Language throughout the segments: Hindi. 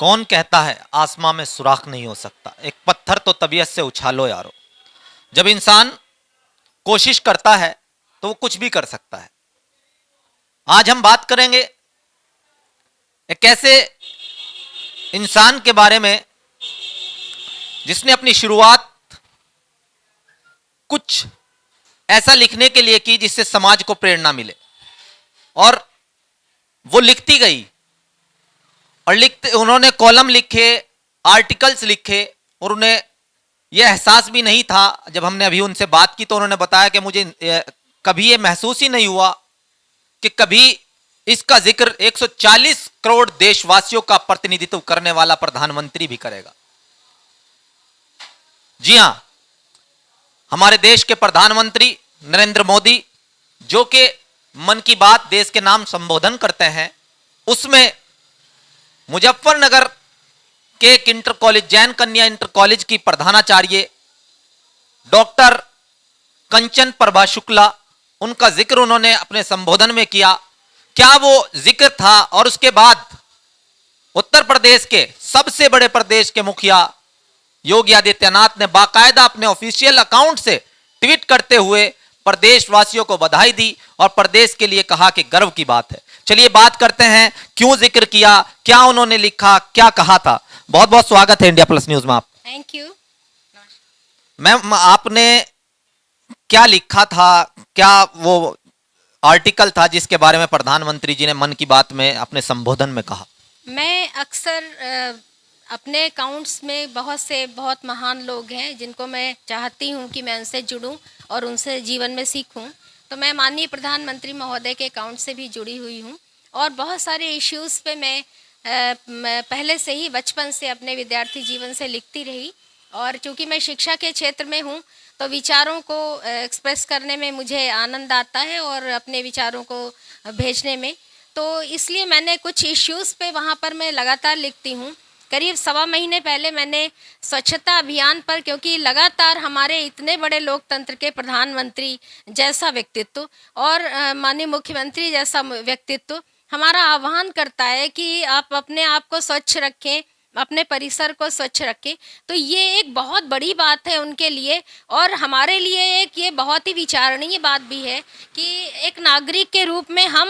कौन कहता है आसमां में सुराख नहीं हो सकता। एक पत्थर तो तबीयत से उछालो यारो। जब इंसान कोशिश करता है तो वो कुछ भी कर सकता है। आज हम बात करेंगे एक ऐसे इंसान के बारे में जिसने अपनी शुरुआत कुछ ऐसा लिखने के लिए की जिससे समाज को प्रेरणा मिले, और वो लिखती गई और उन्होंने कॉलम लिखे, आर्टिकल्स लिखे, और उन्हें यह एहसास भी नहीं था। जब हमने अभी उनसे बात की तो उन्होंने बताया कि मुझे कभी यह महसूस ही नहीं हुआ कि कभी इसका जिक्र 140 करोड़ देशवासियों का प्रतिनिधित्व करने वाला प्रधानमंत्री भी करेगा। जी हां, हमारे देश के प्रधानमंत्री नरेंद्र मोदी, जो कि मन की बात देश के नाम संबोधन करते हैं, उसमें मुजफ्फरनगर के एक इंटर कॉलेज, जैन कन्या इंटर कॉलेज की प्रधानाचार्य डॉक्टर कंचन प्रभा शुक्ला, उनका जिक्र उन्होंने अपने संबोधन में किया। क्या वो जिक्र था? और उसके बाद उत्तर प्रदेश के सबसे बड़े प्रदेश के मुखिया योगी आदित्यनाथ ने बाकायदा अपने ऑफिशियल अकाउंट से ट्वीट करते हुए प्रदेशवासियों को बधाई दी और प्रदेश के लिए कहा कि गर्व की बात है। चलिए बात करते हैं, क्यों जिक्र किया, क्या उन्होंने लिखा, क्या कहा था। बहुत बहुत स्वागत है इंडिया प्लस न्यूज में आप। थैंक यू मैम, आपने क्या लिखा था, क्या वो आर्टिकल था जिसके बारे में प्रधानमंत्री जी ने मन की बात में अपने संबोधन में कहा? मैं अक्सर अपने अकाउंट्स में बहुत महान लोग हैं जिनको मैं चाहती हूं कि मैं उनसे जुड़ूं और उनसे जीवन में सीखूं। तो मैं माननीय प्रधानमंत्री महोदय के अकाउंट से भी जुड़ी हुई हूं और बहुत सारे इश्यूज़ पे मैं पहले से ही बचपन से अपने विद्यार्थी जीवन से लिखती रही। और चूँकि मैं शिक्षा के क्षेत्र में हूँ तो विचारों को एक्सप्रेस करने में मुझे आनंद आता है और अपने विचारों को भेजने में। तो इसलिए मैंने कुछ इश्यूज़ पे वहाँ पर मैं लगातार लिखती हूँ। करीब 1.25 महीने पहले मैंने स्वच्छता अभियान पर, क्योंकि लगातार हमारे इतने बड़े लोकतंत्र के प्रधानमंत्री जैसा व्यक्तित्व और माननीय मुख्यमंत्री जैसा व्यक्तित्व हमारा आह्वान करता है कि आप अपने आप को स्वच्छ रखें, अपने परिसर को स्वच्छ रखें। तो ये एक बहुत बड़ी बात है उनके लिए और हमारे लिए एक ये बहुत ही विचारणीय बात भी है कि एक नागरिक के रूप में हम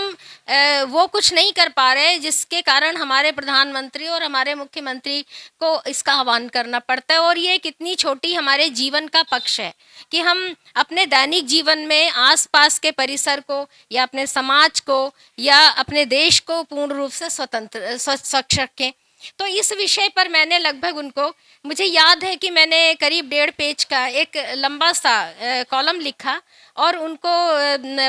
वो कुछ नहीं कर पा रहे जिसके कारण हमारे प्रधानमंत्री और हमारे मुख्यमंत्री को इसका आह्वान करना पड़ता है। और ये कितनी छोटी हमारे जीवन का पक्ष है कि हम अपने दैनिक जीवन में आसपास के परिसर को या अपने समाज को या अपने देश को पूर्ण रूप से स्वच्छ रखें। तो इस विषय पर मैंने लगभग उनको, मुझे याद है कि मैंने करीब 1.5 पेज का एक लंबा सा कॉलम लिखा और उनको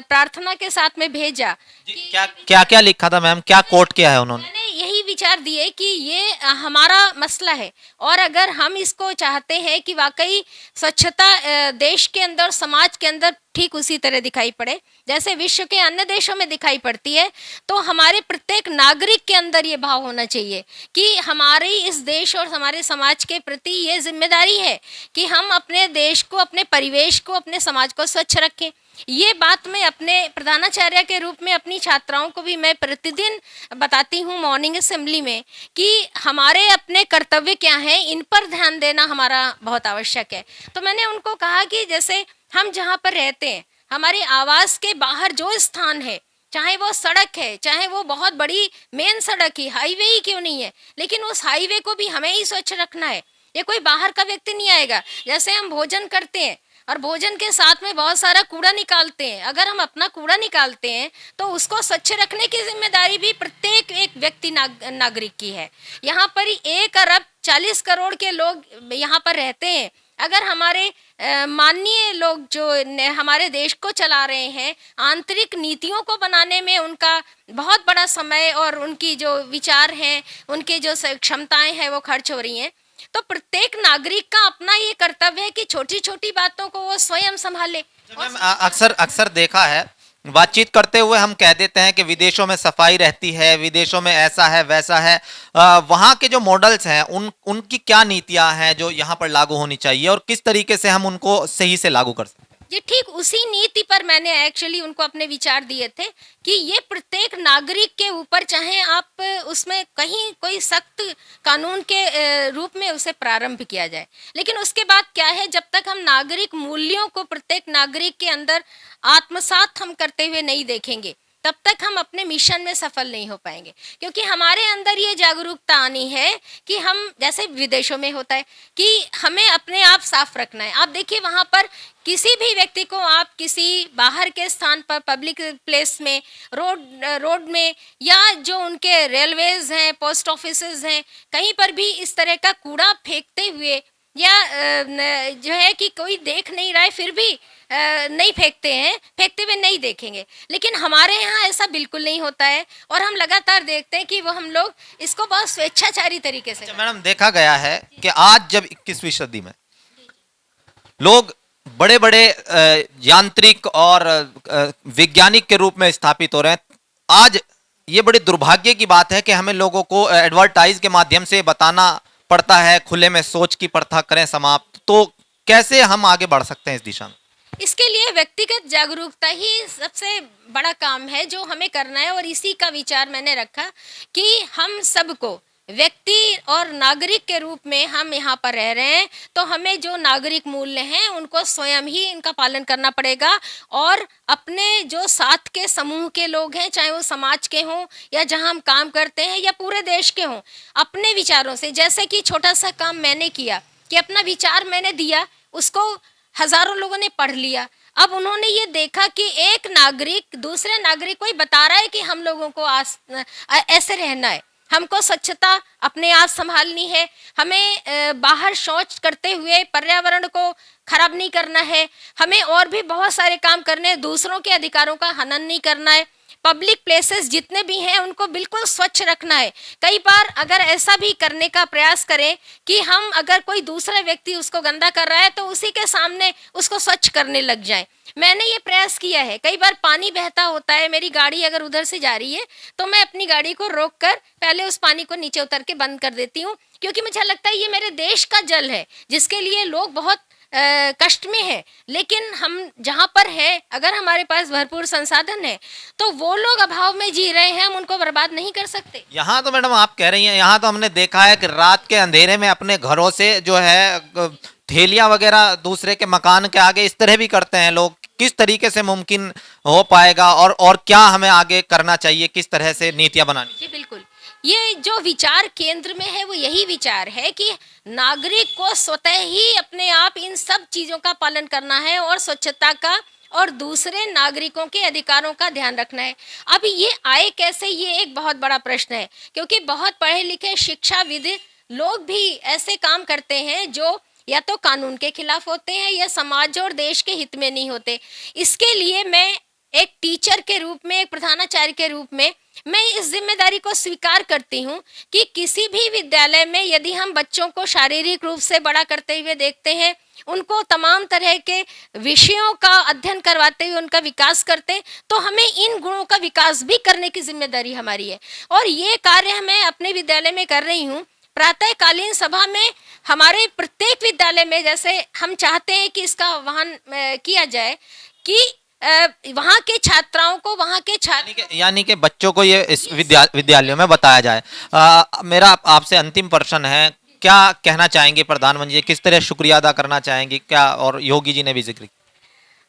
प्रार्थना के साथ में भेजा। क्या क्या लिखा था मैम, क्या कोट किया है उन्होंने? मैंने यही विचार दिए कि ये हमारा मसला है और अगर हम इसको चाहते हैं कि वाकई स्वच्छता देश के अंदर, समाज के अंदर ठीक उसी तरह दिखाई पड़े जैसे विश्व के अन्य देशों में दिखाई पड़ती है, तो हमारे प्रत्येक नागरिक के अंदर ये भाव होना चाहिए कि हमारी इस देश और हमारे समाज के प्रति ये जिम्मेदारी है कि हम अपने देश को, अपने परिवेश को, अपने समाज को स्वच्छ रखें। ये बात मैं अपने प्रधानाचार्य के रूप में अपनी छात्राओं को भी मैं प्रतिदिन बताती हूँ मॉर्निंग असेंबली में कि हमारे अपने कर्तव्य क्या हैं, इन पर ध्यान देना हमारा बहुत आवश्यक है। तो मैंने उनको कहा कि जैसे हम जहाँ पर रहते हैं, हमारे आवास के बाहर जो स्थान है, चाहे वो सड़क है, चाहे वो बहुत बड़ी मेन सड़क ही, हाईवे ही क्यों नहीं है, लेकिन उस हाईवे को भी हमें ही स्वच्छ रखना है। ये कोई बाहर का व्यक्ति नहीं आएगा। जैसे हम भोजन करते हैं और भोजन के साथ में बहुत सारा कूड़ा निकालते हैं, अगर हम अपना कूड़ा निकालते हैं तो उसको स्वच्छ रखने की जिम्मेदारी भी प्रत्येक एक व्यक्ति नागरिक की है। यहाँ पर 1 अरब 40 करोड़ के लोग यहाँ पर रहते हैं। अगर हमारे माननीय लोग जो हमारे देश को चला रहे हैं, आंतरिक नीतियों को बनाने में उनका बहुत बड़ा समय और उनकी जो विचार हैं, उनके जो क्षमताएं हैं वो खर्च हो रही हैं, तो प्रत्येक नागरिक का अपना ये कर्तव्य है कि छोटी छोटी बातों को वो स्वयं संभाले। अक्सर देखा है, बातचीत करते हुए हम कह देते हैं कि विदेशों में सफाई रहती है, विदेशों में ऐसा है वैसा है। वहाँ के जो मॉडल्स हैं उनकी क्या नीतियां हैं जो यहाँ पर लागू होनी चाहिए और किस तरीके से हम उनको सही से लागू कर सकते हैं? जी, ठीक उसी नीति पर मैंने एक्चुअली उनको अपने विचार दिए थे कि ये प्रत्येक नागरिक के ऊपर, चाहे आप उसमें कहीं कोई सख्त कानून के रूप में उसे प्रारंभ किया जाए, लेकिन उसके बाद क्या है, जब तक हम नागरिक मूल्यों को प्रत्येक नागरिक के अंदर आत्मसात हम करते हुए नहीं देखेंगे, तब तक हम अपने मिशन में सफल नहीं हो पाएंगे। क्योंकि हमारे अंदर ये जागरूकता आनी है कि हम, जैसे विदेशों में होता है कि हमें अपने आप साफ रखना है। आप देखिए वहाँ पर किसी भी व्यक्ति को आप किसी बाहर के स्थान पर, पब्लिक प्लेस में, रोड में, या जो उनके रेलवेज हैं, पोस्ट ऑफिसेज हैं, कहीं पर भी इस तरह का कूड़ा फेंकते हुए, या जो है कि कोई देख नहीं रहा है फिर भी नहीं फेंकते हैं, फेंकते हुए नहीं देखेंगे। लेकिन हमारे यहाँ ऐसा बिल्कुल नहीं होता है और हम लगातार देखते हैं कि वो हम लोग इसको बहुत स्वेच्छाचारी तरीके से। अच्छा मैडम, देखा गया है कि आज जब 21वीं सदी में लोग बड़े बड़े यांत्रिक और वैज्ञानिक के रूप में स्थापित हो रहे हैं, आज ये बड़ी दुर्भाग्य की बात है कि हमें लोगों को एडवर्टाइज के माध्यम से बताना पड़ता है, खुले में शौच की प्रथा करें समाप्त। तो कैसे हम आगे बढ़ सकते हैं इस दिशा में? इसके लिए व्यक्तिगत जागरूकता ही सबसे बड़ा काम है जो हमें करना है, और इसी का विचार मैंने रखा कि हम सबको व्यक्ति और नागरिक के रूप में हम यहाँ पर रह रहे हैं, तो हमें जो नागरिक मूल्य हैं उनको स्वयं ही इनका पालन करना पड़ेगा, और अपने जो साथ के समूह के लोग हैं, चाहे वो समाज के हों या जहाँ हम काम करते हैं या पूरे देश के हों, अपने विचारों से, जैसे कि छोटा सा काम मैंने किया कि अपना विचार मैंने दिया, उसको हजारों लोगों ने पढ़ लिया। अब उन्होंने ये देखा कि एक नागरिक दूसरे नागरिक को ही बता रहा है कि हम लोगों को ऐसे रहना है, हमको स्वच्छता अपने आप संभालनी है, हमें बाहर शौच करते हुए पर्यावरण को खराब नहीं करना है, हमें और भी बहुत सारे काम करने हैं, दूसरों के अधिकारों का हनन नहीं करना है, पब्लिक प्लेसेस जितने भी हैं उनको बिल्कुल स्वच्छ रखना है। कई बार अगर ऐसा भी करने का प्रयास करें कि हम, अगर कोई दूसरा व्यक्ति उसको गंदा कर रहा है तो उसी के सामने उसको स्वच्छ करने लग जाएं। मैंने ये प्रयास किया है। कई बार पानी बहता होता है, मेरी गाड़ी अगर उधर से जा रही है तो मैं अपनी गाड़ी को रोक कर पहले उस पानी को नीचे उतर के बंद कर देती हूँ, क्योंकि मुझे लगता है ये मेरे देश का जल है जिसके लिए लोग बहुत कष्ट में है। लेकिन हम जहाँ पर है, अगर हमारे पास भरपूर संसाधन है तो वो लोग अभाव में जी रहे हैं, हम उनको बर्बाद नहीं कर सकते। यहाँ तो मैडम आप कह रही हैं, यहाँ तो हमने देखा है कि रात के अंधेरे में अपने घरों से जो है थैलियां वगैरह दूसरे के मकान के आगे इस तरह भी करते हैं लोग। किस तरीके से मुमकिन हो पाएगा, और क्या हमें आगे करना चाहिए, किस तरह से नीतियां बनानी? जी बिल्कुल, ये जो विचार केंद्र में है वो यही विचार है कि नागरिक को स्वतः ही अपने आप इन सब चीज़ों का पालन करना है और स्वच्छता का और दूसरे नागरिकों के अधिकारों का ध्यान रखना है। अब ये आए कैसे, ये एक बहुत बड़ा प्रश्न है, क्योंकि बहुत पढ़े लिखे शिक्षाविद लोग भी ऐसे काम करते हैं जो या तो कानून के खिलाफ होते हैं या समाज और देश के हित में नहीं होते। इसके लिए मैं एक टीचर के रूप में, एक प्रधानाचार्य के रूप में, मैं इस जिम्मेदारी को स्वीकार करती हूँ कि किसी भी विद्यालय में यदि हम बच्चों को शारीरिक रूप से बड़ा करते हुए देखते हैं, उनको तमाम तरह के विषयों का अध्ययन करवाते हुए उनका विकास करते हैं, तो हमें इन गुणों का विकास भी करने की जिम्मेदारी हमारी है। और ये कार्य मैं अपने विद्यालय में कर रही हूँ। प्रातःकालीन सभा में हमारे प्रत्येक विद्यालय में, जैसे हम चाहते हैं कि इसका वहन किया जाए कि वहाँ के छात्राओं को, वहाँ के छात्र, यानी कि बच्चों को ये इस विद्यालयों में बताया जाए। मेरा आपसे अंतिम प्रश्न है, क्या कहना चाहेंगे प्रधानमंत्री जी, किस तरह शुक्रिया अदा करना चाहेंगे क्या? और योगी जी ने भी जिक्र,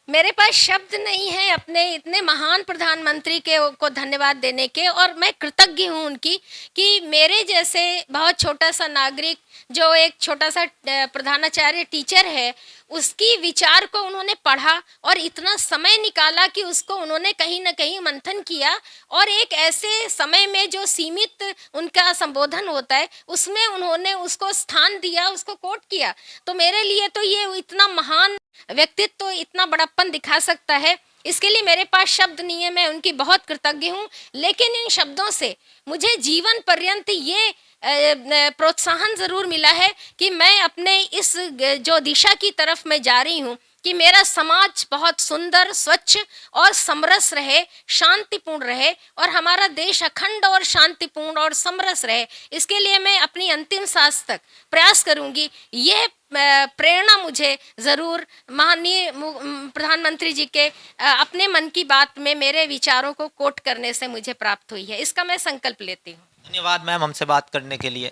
मेरे पास शब्द नहीं है अपने इतने महान प्रधानमंत्री के को धन्यवाद देने के, और मैं कृतज्ञ हूँ उनकी कि मेरे जैसे बहुत छोटा सा नागरिक, जो एक छोटा सा प्रधानाचार्य टीचर है, उसकी विचार को उन्होंने पढ़ा और इतना समय निकाला कि उसको उन्होंने कहीं ना कहीं मंथन किया, और एक ऐसे समय में जो सीमित उनका संबोधन होता है उसमें उन्होंने उसको स्थान दिया, उसको कोट किया। तो मेरे लिए तो ये इतना महान व्यक्तित्व तो इतना बड़प्पन दिखा सकता है, इसके लिए मेरे पास शब्द नहीं है। मैं उनकी बहुत कृतज्ञ हूँ, लेकिन इन शब्दों से मुझे जीवन पर्यंत ये प्रोत्साहन जरूर मिला है कि मैं अपने इस जो दिशा की तरफ मैं जा रही हूँ कि मेरा समाज बहुत सुंदर, स्वच्छ और समरस रहे, शांतिपूर्ण रहे और हमारा देश अखंड और शांतिपूर्ण और समरस रहे। इसके लिए मैं अपनी अंतिम सांस तक प्रयास करूंगी। यह प्रेरणा मुझे जरूर माननीय प्रधानमंत्री जी के अपने मन की बात में मेरे विचारों को कोट करने से मुझे प्राप्त हुई है। इसका मैं संकल्प लेती हूँ। धन्यवाद मैम हमसे बात करने के लिए।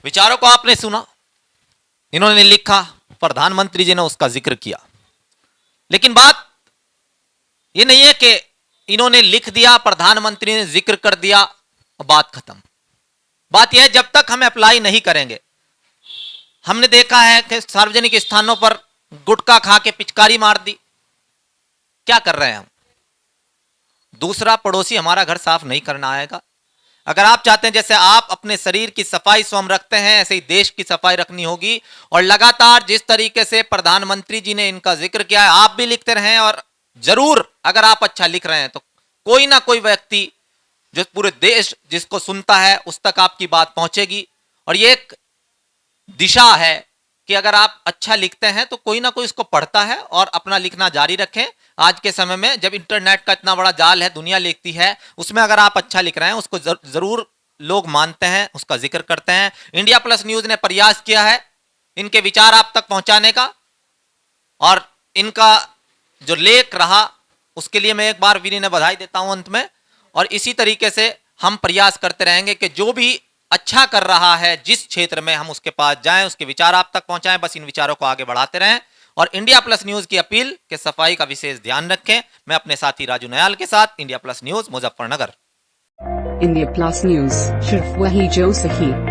विचारों को आपने सुना, इन्होंने लिखा, प्रधानमंत्री जी ने उसका जिक्र किया, लेकिन बात ये नहीं है कि इन्होंने लिख दिया, प्रधानमंत्री ने जिक्र कर दिया, बात खत्म। बात यह है जब तक हम अप्लाई नहीं करेंगे। हमने देखा है कि सार्वजनिक स्थानों पर गुटखा खा के पिचकारी मार दी। क्या कर रहे हैं हम? दूसरा पड़ोसी हमारा घर साफ नहीं करना आएगा। अगर आप चाहते हैं जैसे आप अपने शरीर की सफाई स्वयं रखते हैं, ऐसे ही देश की सफाई रखनी होगी। और लगातार जिस तरीके से प्रधानमंत्री जी ने इनका जिक्र किया है, आप भी लिखते रहें। और जरूर अगर आप अच्छा लिख रहे हैं तो कोई ना कोई व्यक्ति जो पूरे देश जिसको सुनता है उस तक आपकी बात पहुंचेगी। और ये एक दिशा है कि अगर आप अच्छा लिखते हैं तो कोई ना कोई इसको पढ़ता है और अपना लिखना जारी रखें। आज के समय में जब इंटरनेट का इतना बड़ा जाल है, दुनिया लिखती है, उसमें अगर आप अच्छा लिख रहे हैं उसको जरूर लोग मानते हैं, उसका जिक्र करते हैं। इंडिया प्लस न्यूज ने प्रयास किया है इनके विचार आप तक पहुंचाने का, और इनका जो लेख रहा उसके लिए मैं एक बार विनम्र बधाई देता हूं अंत में। और इसी तरीके से हम प्रयास करते रहेंगे कि जो भी अच्छा कर रहा है जिस क्षेत्र में, हम उसके पास जाएं, उसके विचार आप तक पहुंचाएं। बस इन विचारों को आगे बढ़ाते रहें और इंडिया प्लस न्यूज की अपील के सफाई का विशेष ध्यान रखें। मैं अपने साथी राजू नयाल के साथ, India plus news, Muzaffarnagar. India plus news, सिर्फ वही जो सही।